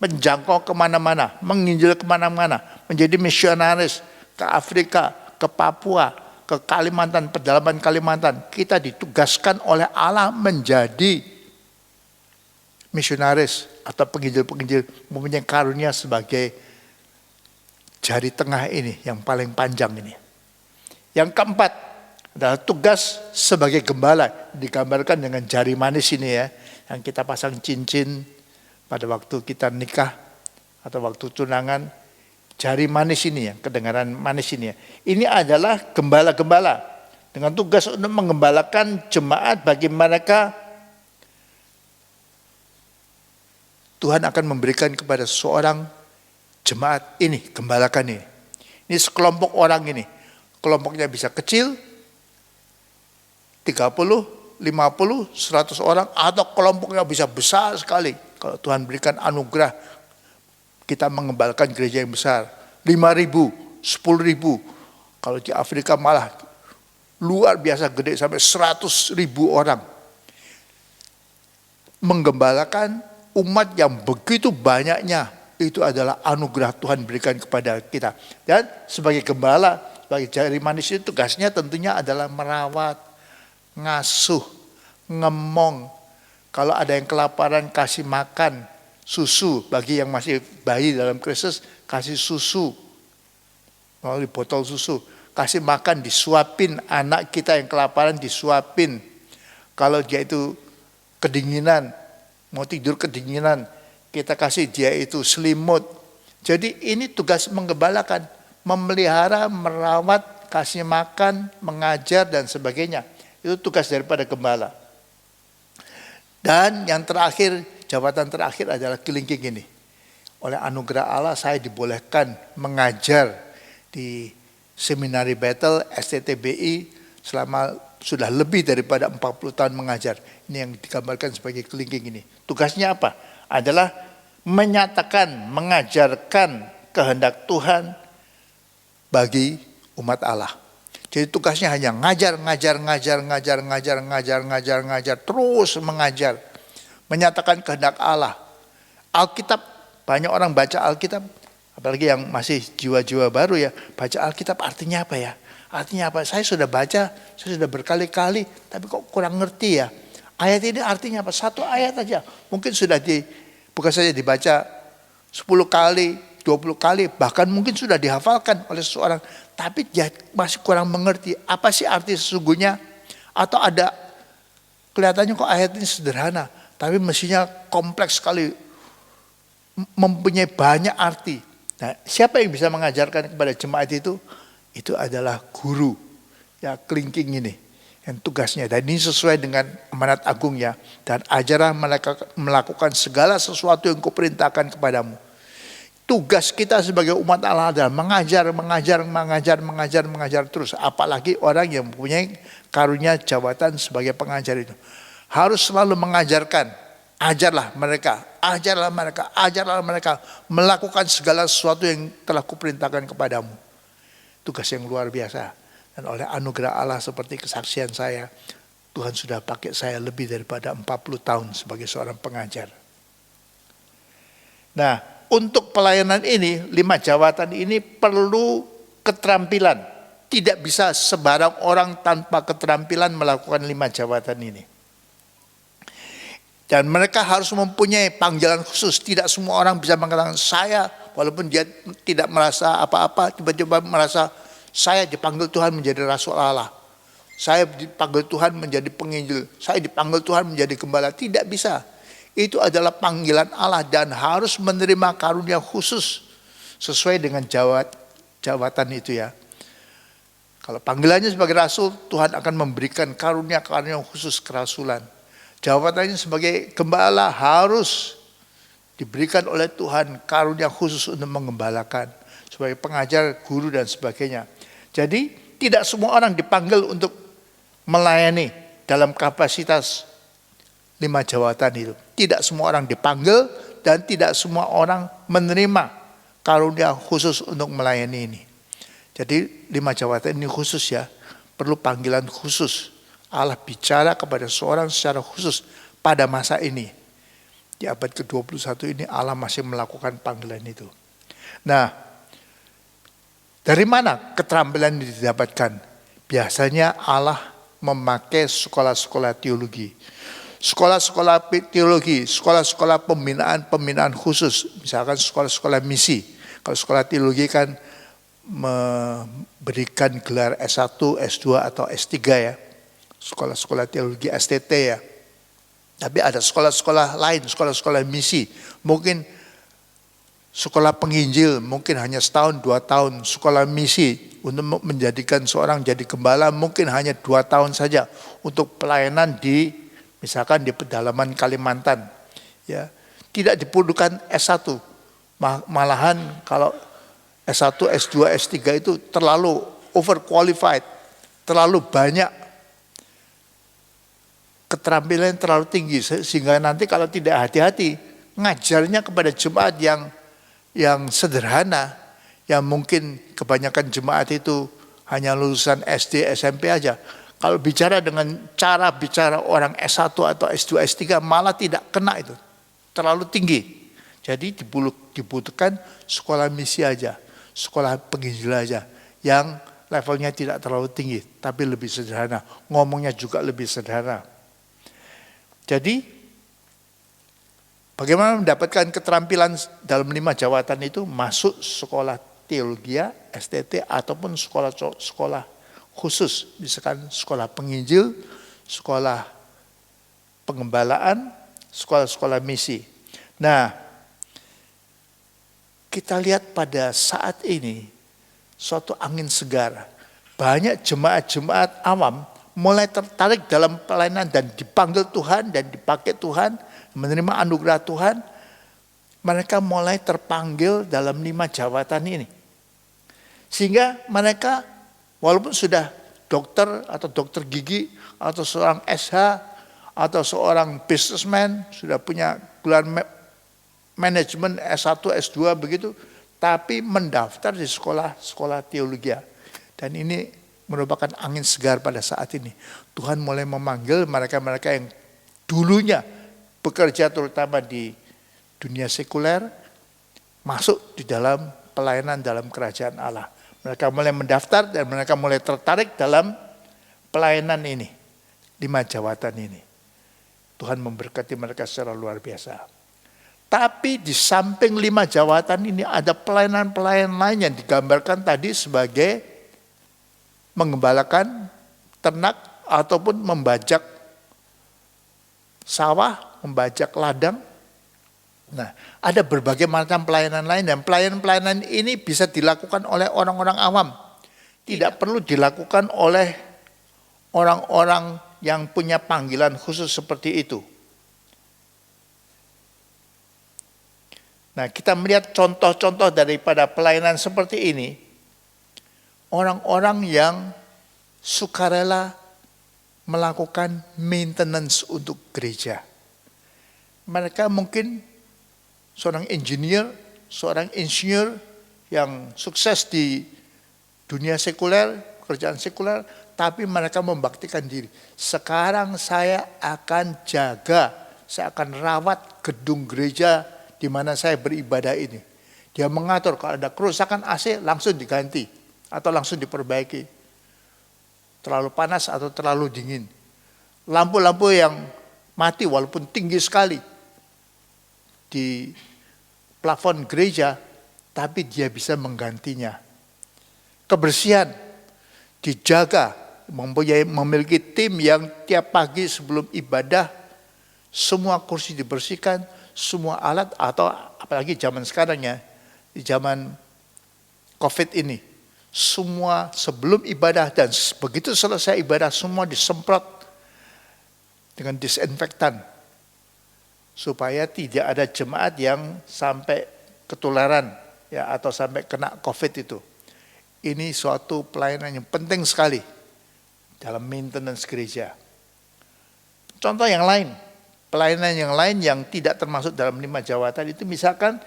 Menjangkau kemana-mana, menginjil kemana-mana. Menjadi misionaris ke Afrika, ke Papua, ke Kalimantan, pedalaman Kalimantan. Kita ditugaskan oleh Allah menjadi misionaris atau penginjil-penginjil, mempunyai karunia sebagai jari tengah ini yang paling panjang ini. Yang keempat adalah tugas sebagai gembala, digambarkan dengan jari manis ini ya, yang kita pasang cincin pada waktu kita nikah atau waktu tunangan. Jari manis ini ya, kedengaran manis ini ya. Ini adalah gembala-gembala dengan tugas untuk menggembalakan jemaat bagi mereka. Tuhan akan memberikan kepada seorang jemaat ini, gembalakan ini. Ini sekelompok orang ini. Kelompoknya bisa kecil, 30, 50, 100 orang, atau kelompoknya bisa besar sekali. Kalau Tuhan berikan anugerah, kita mengembalakan gereja yang besar. 5.000, 10.000. Kalau di Afrika malah luar biasa gede sampai 100.000 orang. Menggembalakan umat yang begitu banyaknya. Itu adalah anugerah Tuhan berikan kepada kita. Dan sebagai gembala, sebagai jari manis itu tugasnya tentunya adalah merawat, ngasuh, ngemong. Kalau ada yang kelaparan kasih makan, susu. Bagi yang masih bayi dalam Kristus, kasih susu. Melalui botol susu. Kasih makan, disuapin. Anak kita yang kelaparan disuapin. Kalau dia itu kedinginan, mau tidur kedinginan, kita kasih dia itu selimut. Jadi ini tugas menggembalakan, memelihara, merawat, kasih makan, mengajar dan sebagainya. Itu tugas daripada gembala. Dan yang terakhir, jabatan terakhir adalah kelingking ini. Oleh anugerah Allah saya dibolehkan mengajar di Seminari Bethel STTBI selama sudah lebih daripada 40 tahun mengajar. Ini yang digambarkan sebagai kelingking ini. Tugasnya apa? Adalah menyatakan, mengajarkan kehendak Tuhan bagi umat Allah. Jadi tugasnya hanya ngajar, terus mengajar. Menyatakan kehendak Allah. Alkitab, banyak orang baca Alkitab, apalagi yang masih jiwa-jiwa baru ya, baca Alkitab artinya apa ya? Artinya apa? Saya sudah baca, saya sudah berkali-kali, tapi kok kurang ngerti ya. Ayat ini artinya apa? Satu ayat aja. Mungkin sudah bukan saja dibaca 10 kali, 20 kali, bahkan mungkin sudah dihafalkan oleh seseorang. Tapi dia masih kurang mengerti apa sih arti sesungguhnya. Atau ada, kelihatannya kok ayat ini sederhana, tapi mestinya kompleks sekali, mempunyai banyak arti. Nah, siapa yang bisa mengajarkan kepada jemaat itu? Itu adalah guru, ya kelingking ini. Yang tugasnya, dan ini sesuai dengan amanat agung ya. Dan ajarlah mereka melakukan segala sesuatu yang kuperintahkan kepadamu. Tugas kita sebagai umat Allah adalah mengajar terus. Apalagi orang yang mempunyai karunia jabatan sebagai pengajar itu. Harus selalu mengajarkan. Ajarlah mereka melakukan segala sesuatu yang telah kuperintahkan kepadamu. Tugas yang luar biasa. Dan oleh anugerah Allah seperti kesaksian saya, Tuhan sudah pakai saya lebih daripada 40 tahun sebagai seorang pengajar. Nah, untuk pelayanan ini, 5 jawatan ini perlu keterampilan. Tidak bisa sebarang orang tanpa keterampilan melakukan 5 jawatan ini. Dan mereka harus mempunyai panggilan khusus. Tidak semua orang bisa mengatakan, saya walaupun dia tidak merasa apa-apa, tiba-tiba merasa saya dipanggil Tuhan menjadi rasul Allah. Saya dipanggil Tuhan menjadi penginjil. Saya dipanggil Tuhan menjadi gembala. Tidak bisa. Itu adalah panggilan Allah dan harus menerima karunia khusus sesuai dengan jawatan itu ya. Kalau panggilannya sebagai rasul, Tuhan akan memberikan karunia-karunia khusus kerasulan. Jawabannya sebagai gembala harus diberikan oleh Tuhan karunia khusus untuk mengembalakan. Sebagai pengajar, guru dan sebagainya. Jadi tidak semua orang dipanggil untuk melayani dalam kapasitas 5 jawatan itu. Tidak semua orang dipanggil dan tidak semua orang menerima karunia khusus untuk melayani ini. Jadi 5 jawatan ini khusus ya, perlu panggilan khusus. Allah bicara kepada seorang secara khusus pada masa ini. Di abad ke-21 ini Allah masih melakukan panggilan itu. Nah, dari mana keterampilan ini didapatkan? Biasanya Allah memakai sekolah-sekolah teologi. Sekolah-sekolah teologi, sekolah-sekolah pembinaan khusus. Misalkan sekolah-sekolah misi. Kalau sekolah teologi kan memberikan gelar S1, S2 atau S3 ya. Sekolah-sekolah teologi STT ya. Tapi ada sekolah-sekolah lain, sekolah-sekolah misi. Mungkin sekolah penginjil mungkin hanya setahun, 2 tahun. Sekolah misi untuk menjadikan seorang jadi gembala mungkin hanya 2 tahun saja. Untuk pelayanan di misalkan di pedalaman Kalimantan. Ya, tidak diperlukan S1. Malahan kalau S1, S2, S3 itu terlalu overqualified, terlalu banyak keterampilan terlalu tinggi sehingga nanti kalau tidak hati-hati ngajarnya kepada jemaat yang sederhana, yang mungkin kebanyakan jemaat itu hanya lulusan SD, SMP aja. Kalau bicara dengan cara bicara orang S1 atau S2, S3 malah tidak kena itu, terlalu tinggi. Jadi dibutuhkan sekolah misi aja. Sekolah penginjil aja yang levelnya tidak terlalu tinggi tapi lebih sederhana, ngomongnya juga lebih sederhana. Jadi bagaimana mendapatkan keterampilan dalam 5 jawatan itu? Masuk sekolah teologi, STT ataupun sekolah khusus, misalkan sekolah penginjil, sekolah pengembalaan, sekolah-sekolah misi. Nah, kita lihat pada saat ini suatu angin segar. Banyak jemaat-jemaat awam mulai tertarik dalam pelayanan dan dipanggil Tuhan dan dipakai Tuhan, menerima anugerah Tuhan. Mereka mulai terpanggil dalam 5 jawatan ini. Sehingga mereka walaupun sudah dokter atau dokter gigi atau seorang SH atau seorang businessman, sudah punya gelar manajemen S1, S2 begitu, tapi mendaftar di sekolah teologi. Dan ini merupakan angin segar pada saat ini. Tuhan mulai memanggil mereka-mereka yang dulunya bekerja terutama di dunia sekuler, masuk di dalam pelayanan dalam kerajaan Allah. Mereka mulai mendaftar dan mereka mulai tertarik dalam pelayanan ini, 5 jawatan ini. Tuhan memberkati mereka secara luar biasa. Tapi di samping 5 jawatan ini ada pelayanan-pelayanan lain yang digambarkan tadi sebagai mengembalakan ternak ataupun membajak sawah, membajak ladang. Nah, ada berbagai macam pelayanan lain dan pelayanan-pelayanan ini bisa dilakukan oleh orang-orang awam. Tidak perlu dilakukan oleh orang-orang yang punya panggilan khusus seperti itu. Nah, kita melihat contoh-contoh daripada pelayanan seperti ini. Orang-orang yang sukarela melakukan maintenance untuk gereja. Mereka mungkin seorang insinyur yang sukses di dunia sekuler, pekerjaan sekuler, tapi mereka membaktikan diri. Sekarang saya akan jaga, saya akan rawat gedung gereja di mana saya beribadah ini. Dia mengatur kalau ada kerusakan AC langsung diganti atau langsung diperbaiki. Terlalu panas atau terlalu dingin. Lampu-lampu yang mati walaupun tinggi sekali di plafon gereja tapi dia bisa menggantinya. Kebersihan dijaga, memiliki tim yang tiap pagi sebelum ibadah semua kursi dibersihkan, semua alat, atau apalagi zaman sekarang ya, di zaman COVID ini, semua sebelum ibadah dan begitu selesai ibadah semua disemprot dengan disinfektan supaya tidak ada jemaat yang sampai ketularan ya atau sampai kena COVID itu. Ini suatu pelayanan yang penting sekali dalam maintenance gereja. Contoh yang lain, pelayanan yang lain yang tidak termasuk dalam 5 jawatan itu misalkan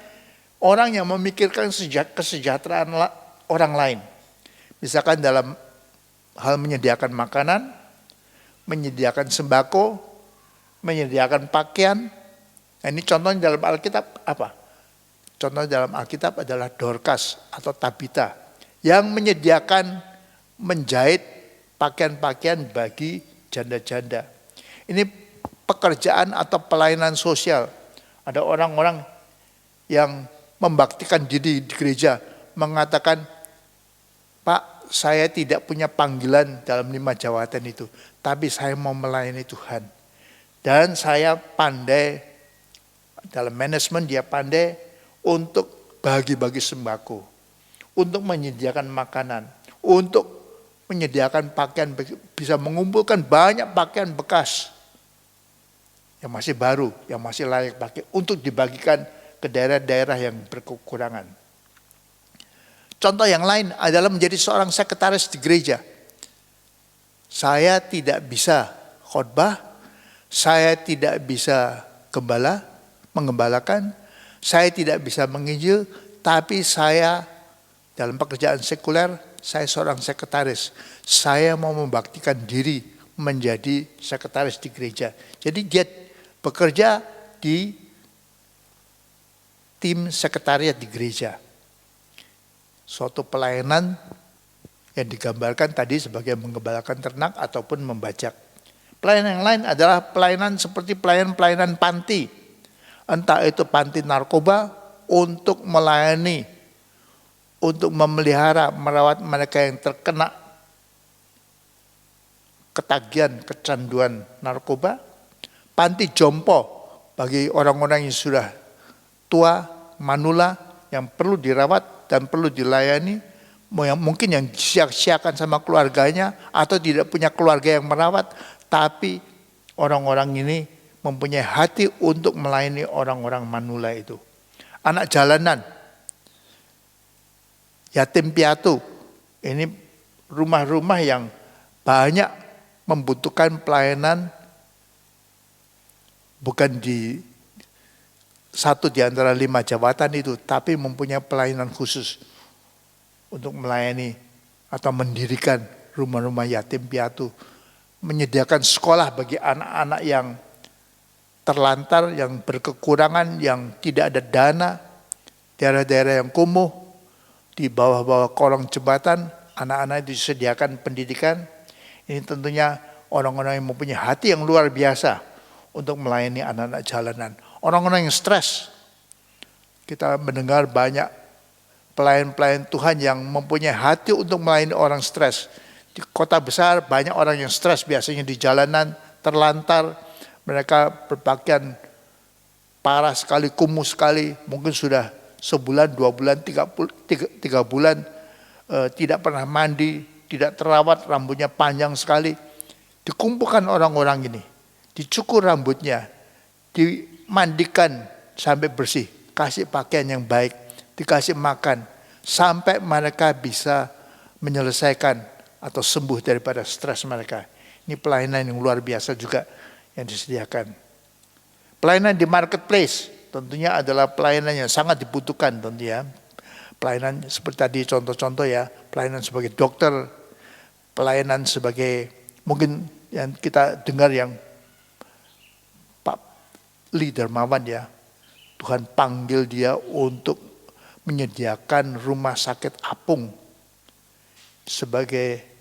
orang yang memikirkan kesejahteraan orang lain. Misalkan dalam hal menyediakan makanan, menyediakan sembako, menyediakan pakaian. Nah, ini contohnya dalam Alkitab apa? Contohnya dalam Alkitab adalah Dorcas atau Tabita yang menyediakan menjahit pakaian-pakaian bagi janda-janda. Ini pekerjaan atau pelayanan sosial. Ada orang-orang yang membaktikan diri di gereja, mengatakan, Pak, saya tidak punya panggilan dalam 5 jawatan itu, tapi saya mau melayani Tuhan. Dan saya pandai, dalam manajemen dia pandai untuk bagi-bagi sembako, untuk menyediakan makanan, untuk menyediakan pakaian, bisa mengumpulkan banyak pakaian bekas yang masih baru, yang masih layak pakai untuk dibagikan ke daerah-daerah yang berkekurangan. Contoh yang lain adalah menjadi seorang sekretaris di gereja. Saya tidak bisa khotbah, saya tidak bisa mengembalakan, saya tidak bisa menginjil, tapi saya dalam pekerjaan sekuler, saya seorang sekretaris. Saya mau membaktikan diri menjadi sekretaris di gereja. Jadi dia bekerja di tim sekretariat di gereja. Suatu pelayanan yang digambarkan tadi sebagai menggembalakan ternak ataupun membajak. Pelayanan yang lain adalah pelayanan seperti pelayanan panti. Entah itu panti narkoba untuk melayani, untuk memelihara, merawat mereka yang terkena ketagihan, kecanduan narkoba. Panti jompo bagi orang-orang yang sudah tua, manula, yang perlu dirawat dan perlu dilayani, mungkin yang sia-siakan sama keluarganya atau tidak punya keluarga yang merawat, tapi orang-orang ini mempunyai hati untuk melayani orang-orang manula itu. Anak jalanan, yatim piatu, ini rumah-rumah yang banyak membutuhkan pelayanan, bukan di satu di antara 5 jabatan itu, tapi mempunyai pelayanan khusus untuk melayani atau mendirikan rumah-rumah yatim piatu, menyediakan sekolah bagi anak-anak yang terlantar, yang berkekurangan, yang tidak ada dana, daerah-daerah yang kumuh, di bawah-bawah kolong jembatan, anak-anak disediakan pendidikan. Ini tentunya orang-orang yang mempunyai hati yang luar biasa untuk melayani anak-anak jalanan. Orang-orang yang stres. Kita mendengar banyak pelayan-pelayan Tuhan yang mempunyai hati untuk melayani orang stres. Di kota besar banyak orang yang stres, biasanya di jalanan, terlantar. Mereka berpakaian parah sekali, kumuh sekali, mungkin sudah sebulan, 2 bulan, 3 bulan tidak pernah mandi, tidak terawat, rambutnya panjang sekali. Dikumpulkan orang-orang ini, dicukur rambutnya, dimandikan sampai bersih, kasih pakaian yang baik, dikasih makan, sampai mereka bisa menyelesaikan atau sembuh daripada stres mereka. Ini pelayanan yang luar biasa juga yang disediakan. Pelayanan di marketplace tentunya adalah pelayanan yang sangat dibutuhkan tentunya. Pelayanan seperti tadi contoh-contoh ya, pelayanan sebagai dokter, pelayanan sebagai mungkin yang kita dengar yang Pak Lee Dermawan ya, Tuhan panggil dia untuk menyediakan rumah sakit apung sebagai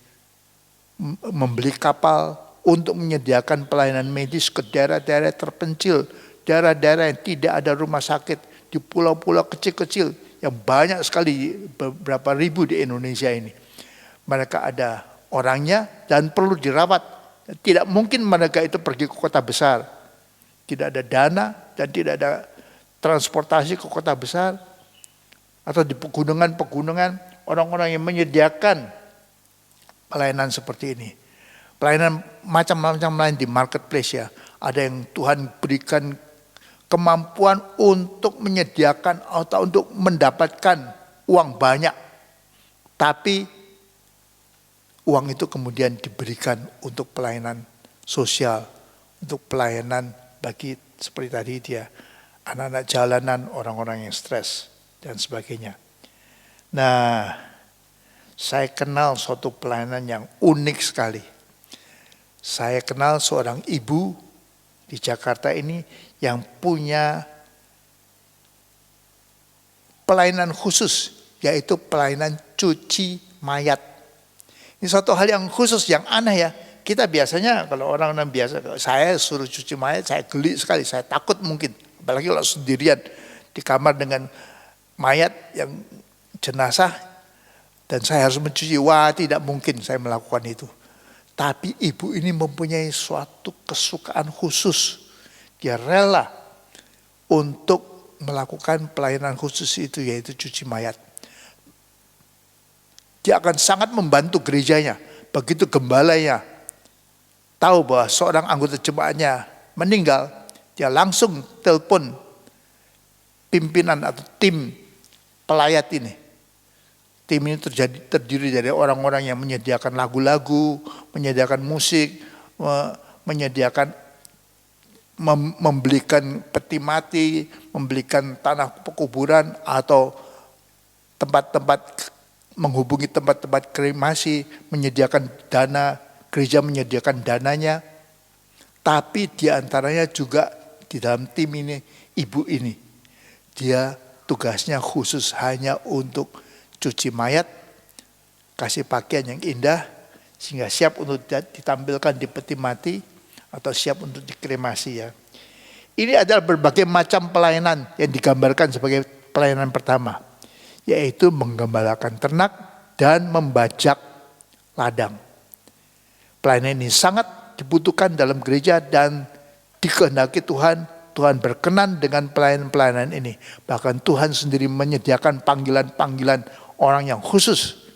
membeli kapal untuk menyediakan pelayanan medis ke daerah-daerah terpencil, daerah-daerah yang tidak ada rumah sakit, di pulau-pulau kecil-kecil yang banyak sekali, beberapa ribu di Indonesia ini. Mereka ada orangnya dan perlu dirawat. Tidak mungkin mereka itu pergi ke kota besar. Tidak ada dana dan tidak ada transportasi ke kota besar. Atau di pegunungan-pegunungan, orang-orang yang menyediakan pelayanan seperti ini. Pelayanan macam-macam lain di marketplace ya. Ada yang Tuhan berikan kemampuan untuk menyediakan atau untuk mendapatkan uang banyak. Tapi uang itu kemudian diberikan untuk pelayanan sosial, untuk pelayanan bagi seperti tadi dia, anak-anak jalanan, orang-orang yang stres dan sebagainya. Nah, saya kenal suatu pelayanan yang unik sekali. Saya kenal seorang ibu di Jakarta ini yang punya pelayanan khusus, yaitu pelayanan cuci mayat. Ini suatu hal yang khusus, yang aneh ya. Kita biasanya kalau orang-orang biasa, saya suruh cuci mayat, saya geli sekali, saya takut mungkin. Apalagi kalau sendirian di kamar dengan mayat yang jenazah dan saya harus mencuci. Wah, tidak mungkin saya melakukan itu. Tapi ibu ini mempunyai suatu kesukaan khusus. Dia rela untuk melakukan pelayanan khusus itu, yaitu cuci mayat. Dia akan sangat membantu gerejanya. Begitu gembalanya tahu bahwa seorang anggota jemaatnya meninggal, dia langsung telepon pimpinan atau tim pelayat ini. Tim ini terdiri dari orang-orang yang menyediakan lagu-lagu, menyediakan musik, menyediakan membelikan peti mati, membelikan tanah pekuburan atau tempat-tempat, menghubungi tempat-tempat kremasi, menyediakan dana, gereja menyediakan dananya. Tapi di antaranya juga di dalam tim ini, ibu ini, dia tugasnya khusus hanya untuk cuci mayat, kasih pakaian yang indah, sehingga siap untuk ditampilkan di peti mati, atau siap untuk dikremasi ya. Ini adalah berbagai macam pelayanan yang digambarkan sebagai pelayanan pertama, yaitu menggembalakan ternak dan membajak ladang. Pelayanan ini sangat dibutuhkan dalam gereja dan dikehendaki Tuhan. Tuhan berkenan dengan pelayanan-pelayanan ini. Bahkan Tuhan sendiri menyediakan panggilan-panggilan orang yang khusus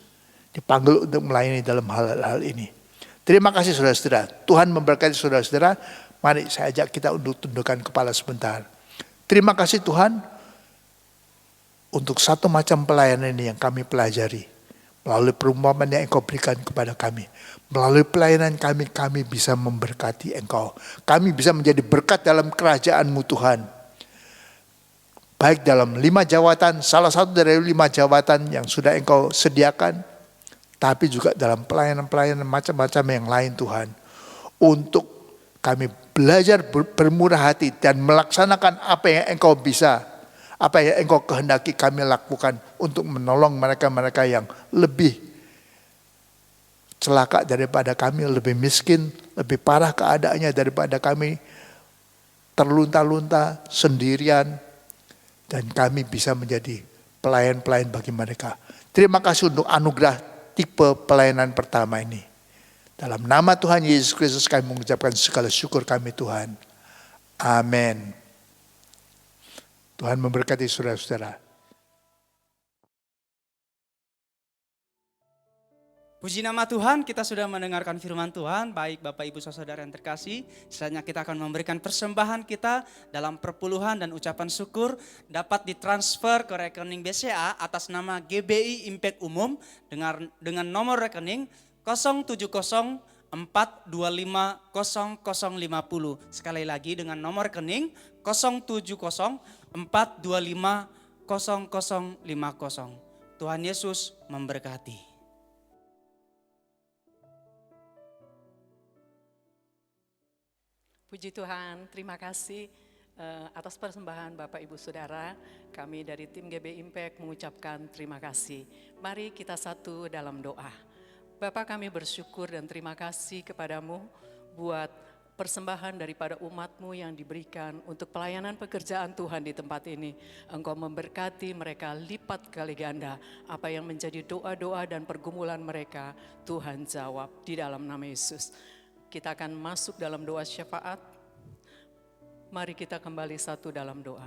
dipanggil untuk melayani dalam hal-hal ini. Terima kasih saudara-saudara. Tuhan memberkati saudara-saudara. Mari saya ajak kita untuk tundukkan kepala sebentar. Terima kasih Tuhan untuk satu macam pelayanan ini yang kami pelajari. Melalui perumpamaan yang Engkau berikan kepada kami. Melalui pelayanan kami, kami bisa memberkati Engkau. Kami bisa menjadi berkat dalam kerajaan-Mu Tuhan. Baik dalam 5 jawatan, salah satu dari 5 jawatan yang sudah Engkau sediakan. Tapi juga dalam pelayanan-pelayanan macam-macam yang lain Tuhan. Untuk kami belajar bermurah hati dan melaksanakan apa yang Engkau bisa. Apa yang Engkau kehendaki kami lakukan untuk menolong mereka-mereka yang lebih celaka daripada kami, lebih miskin, lebih parah keadaannya daripada kami, terlunta-lunta, sendirian, dan kami bisa menjadi pelayan-pelayan bagi mereka. Terima kasih untuk anugerah tipe pelayanan pertama ini. Dalam nama Tuhan Yesus Kristus kami mengucapkan segala syukur kami Tuhan. Amin. Tuhan memberkati saudara-saudara. Puji nama Tuhan, kita sudah mendengarkan firman Tuhan. Baik Bapak Ibu Saudara yang terkasih, selanjutnya kita akan memberikan persembahan kita dalam perpuluhan dan ucapan syukur dapat ditransfer ke rekening BCA atas nama GBI Impact Umum dengan nomor rekening 07042500050. Sekali lagi dengan nomor rekening 07042500050. Tuhan Yesus memberkati. Puji Tuhan, terima kasih atas persembahan Bapak Ibu Saudara. Kami dari tim GB Impact mengucapkan terima kasih. Mari kita satu dalam doa. Bapak kami bersyukur dan terima kasih kepadamu buat persembahan daripada umat-Mu yang diberikan untuk pelayanan pekerjaan Tuhan di tempat ini. Engkau memberkati mereka lipat kali ganda. Apa yang menjadi doa-doa dan pergumulan mereka, Tuhan jawab di dalam nama Yesus. Kita akan masuk dalam doa syafaat. Mari kita kembali satu dalam doa.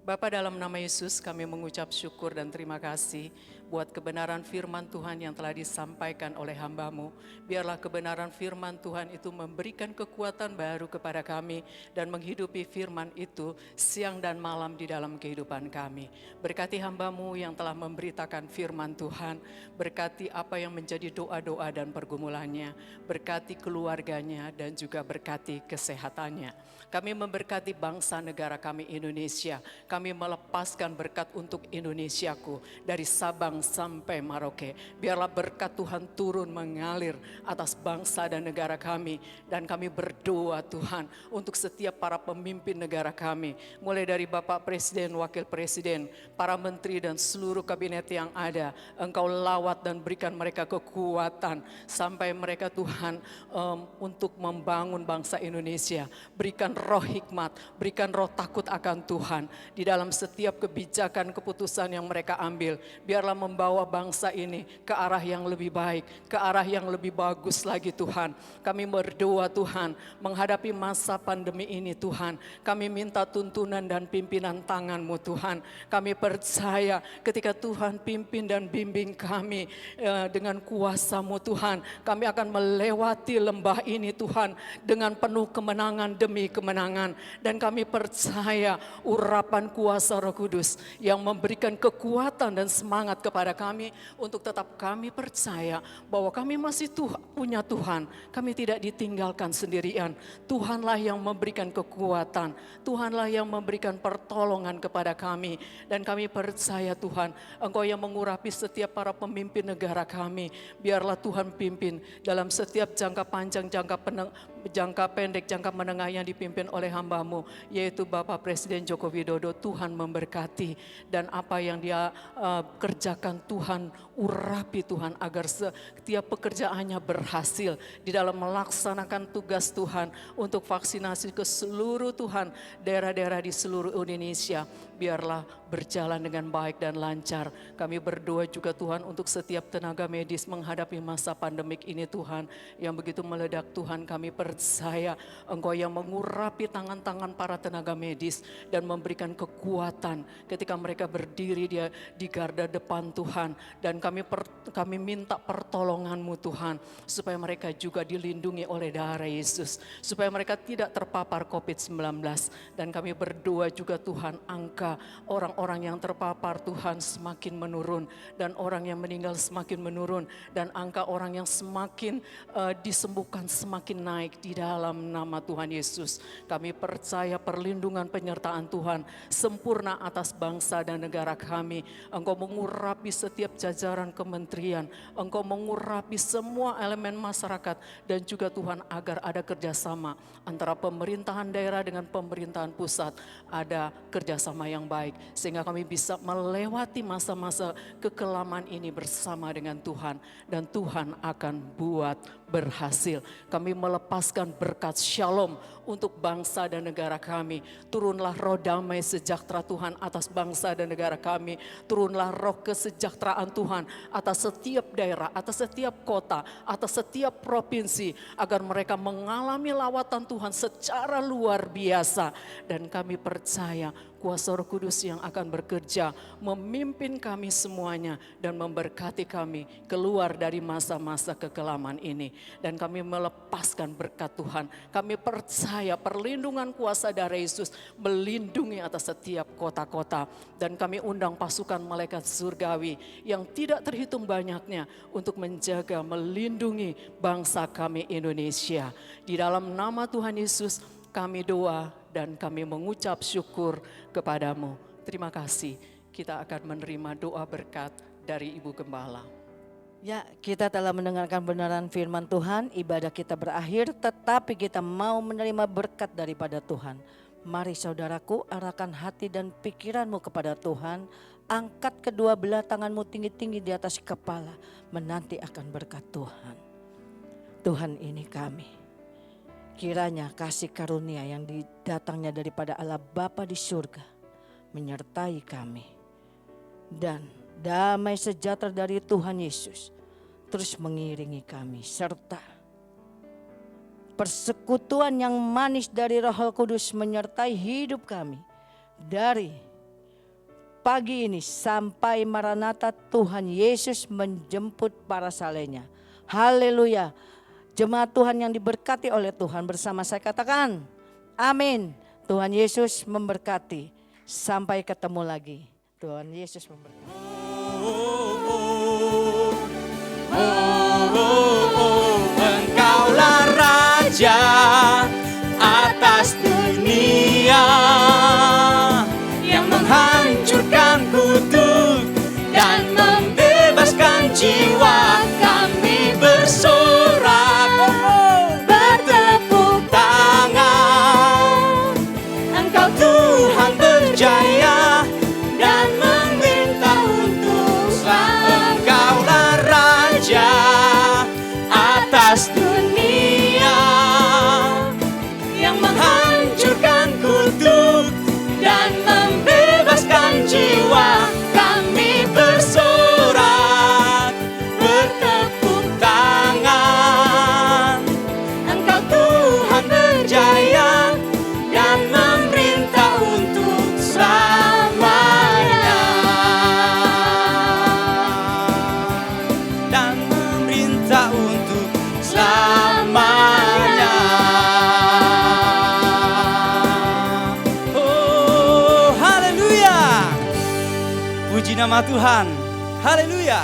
Bapa, dalam nama Yesus kami mengucap syukur dan terima kasih buat kebenaran firman Tuhan yang telah disampaikan oleh hamba-Mu. Biarlah kebenaran firman Tuhan itu memberikan kekuatan baru kepada kami dan menghidupi firman itu siang dan malam di dalam kehidupan kami. Berkati hamba-Mu yang telah memberitakan firman Tuhan. Berkati apa yang menjadi doa-doa dan pergumulannya. Berkati keluarganya dan juga berkati kesehatannya. Kami memberkati bangsa negara kami Indonesia. Kami melepaskan berkat untuk Indonesiaku dari Sabang sampai Merauke. Biarlah berkat Tuhan turun mengalir atas bangsa dan negara kami. Dan kami berdoa Tuhan untuk setiap para pemimpin negara kami. Mulai dari Bapak Presiden, Wakil Presiden, para menteri dan seluruh kabinet yang ada. Engkau lawat dan berikan mereka kekuatan. Sampai mereka Tuhan untuk membangun bangsa Indonesia. Berikan roh hikmat, berikan roh takut akan Tuhan. Di dalam setiap kebijakan keputusan yang mereka ambil. Biarlah membawa bangsa ini ke arah yang lebih baik, ke arah yang lebih bagus lagi Tuhan. Kami berdoa Tuhan, menghadapi masa pandemi ini Tuhan. Kami minta tuntunan dan pimpinan tangan-Mu Tuhan. Kami percaya ketika Tuhan pimpin dan bimbing kami dengan kuasa-Mu Tuhan. Kami akan melewati lembah ini Tuhan dengan penuh kemenangan demi kemenangan. Dan kami percaya urapan kuasa Roh Kudus yang memberikan kekuatan dan semangat kepada kami untuk tetap kami percaya bahwa kami masih punya Tuhan. Kami tidak ditinggalkan sendirian. Tuhanlah yang memberikan kekuatan. Tuhanlah yang memberikan pertolongan kepada kami. Dan kami percaya Tuhan, Engkau yang mengurapi setiap para pemimpin negara kami. Biarlah Tuhan pimpin dalam setiap jangka panjang, jangka pendek, jangka menengah yang dipimpin oleh hamba-Mu, yaitu Bapak Presiden Joko Widodo. Tuhan memberkati dan apa yang dia kerjakan Tuhan urapi Tuhan agar setiap pekerjaannya berhasil di dalam melaksanakan tugas Tuhan untuk vaksinasi ke seluruh Tuhan daerah-daerah di seluruh Indonesia. Biarlah berjalan dengan baik dan lancar. Kami berdoa juga Tuhan untuk setiap tenaga medis menghadapi masa pandemik ini Tuhan yang begitu meledak Tuhan. Kami percaya Engkau yang mengurapi tangan-tangan para tenaga medis dan memberikan kekuatan ketika mereka berdiri di garda depan Tuhan. Dan kami minta pertolongan-Mu Tuhan supaya mereka juga dilindungi oleh darah Yesus, supaya mereka tidak terpapar COVID-19. Dan kami berdoa juga Tuhan, angka orang-orang yang terpapar Tuhan semakin menurun dan orang yang meninggal semakin menurun dan angka orang yang semakin disembuhkan semakin naik di dalam nama Tuhan Yesus. Kami percaya perlindungan penyertaan Tuhan sempurna atas bangsa dan negara kami. Engkau mengurapi setiap jajaran kementerian. Engkau mengurapi semua elemen masyarakat dan juga Tuhan agar ada kerjasama antara pemerintahan daerah dengan pemerintahan pusat. Ada kerjasama yang baik sehingga kami bisa melewati masa-masa kekelaman ini bersama dengan Tuhan dan Tuhan akan buat berhasil. Kami melepaskan berkat shalom untuk bangsa dan negara kami. Turunlah roh damai sejahtera Tuhan atas bangsa dan negara kami. Turunlah roh kesejahteraan Tuhan atas setiap daerah, atas setiap kota, atas setiap provinsi agar mereka mengalami lawatan Tuhan secara luar biasa. Dan kami percaya kuasa Roh Kudus yang akan bekerja memimpin kami semuanya dan memberkati kami keluar dari masa-masa kekelaman ini. Dan kami melepaskan berkat Tuhan. Kami percaya perlindungan kuasa darah Yesus melindungi atas setiap kota-kota. Dan kami undang pasukan malaikat surgawi yang tidak terhitung banyaknya untuk menjaga, melindungi bangsa kami Indonesia. Di dalam nama Tuhan Yesus kami doa dan kami mengucap syukur kepadamu. Terima kasih. Kita akan menerima doa berkat dari Ibu Gembala. Ya, kita telah mendengarkan benaran firman Tuhan, ibadah kita berakhir, tetapi kita mau menerima berkat daripada Tuhan. Mari saudaraku, arahkan hati dan pikiranmu kepada Tuhan, angkat kedua belah tanganmu tinggi-tinggi di atas kepala, menanti akan berkat Tuhan. Tuhan, ini kami. Kiranya kasih karunia yang datangnya daripada Allah Bapa di surga menyertai kami. Dan damai sejahtera dari Tuhan Yesus terus mengiringi kami. Serta persekutuan yang manis dari Roh Kudus menyertai hidup kami. Dari pagi ini sampai Maranatha Tuhan Yesus menjemput para salehnya. Haleluya. Jemaat Tuhan yang diberkati oleh Tuhan bersama saya katakan amin. Tuhan Yesus memberkati. Sampai ketemu lagi. Tuhan Yesus memberkati. Engkaulah Raja atas dunia yang menghancurkan kutuk dan membebaskan jiwa. Kami bersorak bertepuk tangan. Engkau Tuhan berjaya dan memerintah untuk selamat. Engkaulah Raja atas dunia yang menghancurkan kutuk dan membebaskan jiwa. Kami bersorak bertepuk tangan. Engkau Tuhan berjaya dan memerintah untuk selamanya. Dan memerintah untuk selamanya. Oh, haleluya. Puji nama Tuhan. Haleluya.